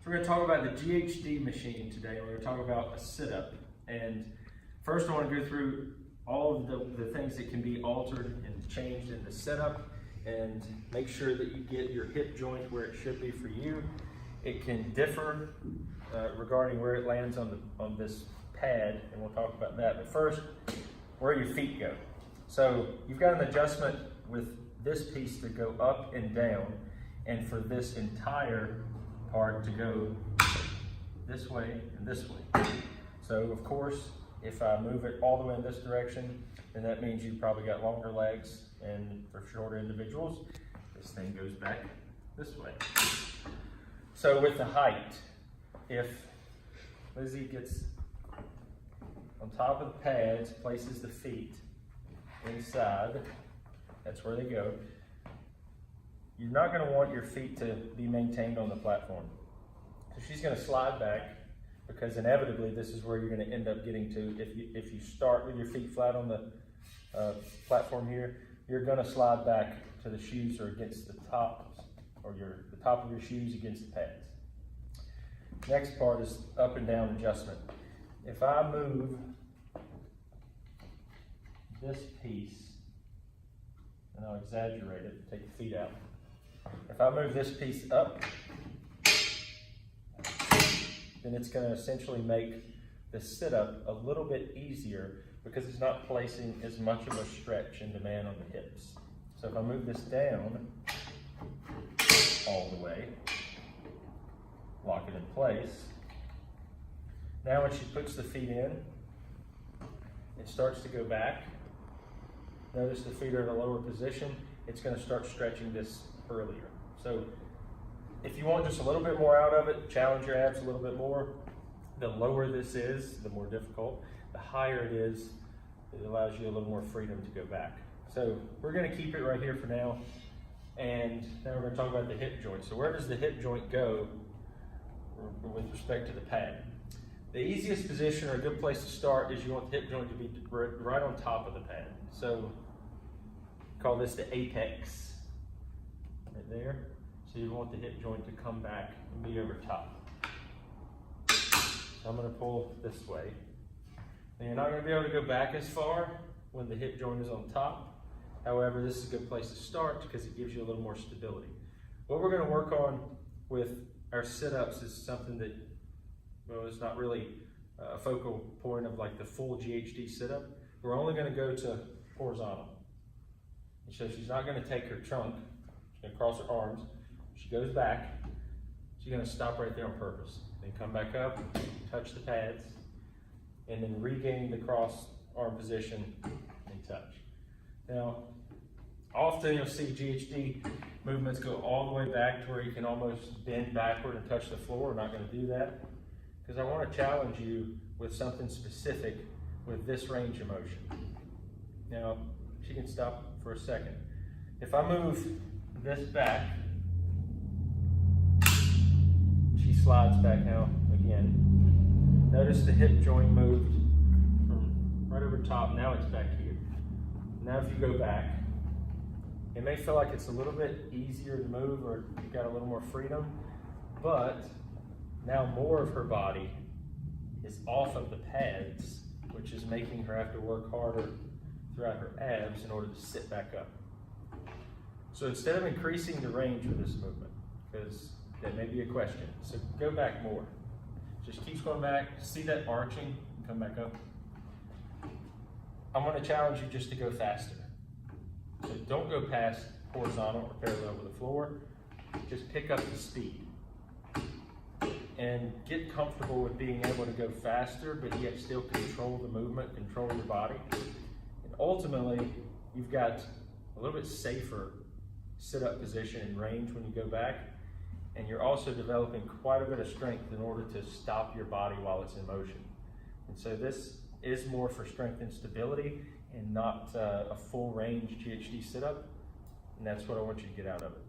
So we're going to talk about the GHD machine today. We're going to talk about a sit-up. And first I want to go through all of the things that can be altered and changed in the sit-up and make sure that you get your hip joint where it should be for you. It can differ regarding where it lands on this pad, and we'll talk about that. But first, where your feet go. So you've got an adjustment with this piece to go up and down, and for this entire part to go this way and this way. So of course, if I move it all the way in this direction, then that means you've probably got longer legs, and for shorter individuals, this thing goes back this way. So with the height, if Lizzie gets on top of the pads, places the feet inside, that's where they go. You're not going to want your feet to be maintained on the platform. So she's going to slide back, because inevitably this is where you're going to end up getting to. If you start with your feet flat on the platform here, you're going to slide back to the shoes or against the top, or the top of your shoes against the pads. Next part is up and down adjustment. If I move this piece, and I'll exaggerate it, take the feet out. If I move this piece up, then it's going to essentially make the sit-up a little bit easier because it's not placing as much of a stretch and demand on the hips. So if I move this down all the way, lock it in place. Now when she puts the feet in, it starts to go back. Notice the feet are in a lower position. It's going to start stretching this earlier. So if you want just a little bit more out of it, challenge your abs a little bit more. The lower this is, the more difficult. The higher it is, it allows you a little more freedom to go back. So we're going to keep it right here for now. And now we're going to talk about the hip joint. So where does the hip joint go with respect to the pad? The easiest position, or a good place to start, is you want the hip joint to be right on top of the pad. So call this the apex, right there. So you want the hip joint to come back and be over top. So I'm going to pull this way. And you're not going to be able to go back as far when the hip joint is on top. However, this is a good place to start because it gives you a little more stability. What we're going to work on with our sit-ups is something that, well, it's not really a focal point of like the full GHD sit-up. We're only going to go to horizontal. So she's not going to take her trunk, she's going to cross her arms. She goes back, she's going to stop right there on purpose. Then come back up, touch the pads, and then regain the cross arm position and touch. Now, often you'll see GHD movements go all the way back to where you can almost bend backward and touch the floor. We're not going to do that because I want to challenge you with something specific with this range of motion. Now, she can stop for a second. If I move this back, she slides back now again. Notice the hip joint moved from right over top, now it's back here. Now if you go back, it may feel like it's a little bit easier to move or you've got a little more freedom, but now more of her body is off of the pads, which is making her have to work harder throughout her abs in order to sit back up. So instead of increasing the range of this movement, because that may be a question, so go back more. Just keeps going back, see that arching, come back up. I'm going to challenge you just to go faster. So don't go past horizontal or parallel with the floor, just pick up the speed. And get comfortable with being able to go faster, but yet still control the movement, control your body. And ultimately, you've got a little bit safer sit-up position and range when you go back. And you're also developing quite a bit of strength in order to stop your body while it's in motion. And so this is more for strength and stability and not a full range GHD sit-up. And that's what I want you to get out of it.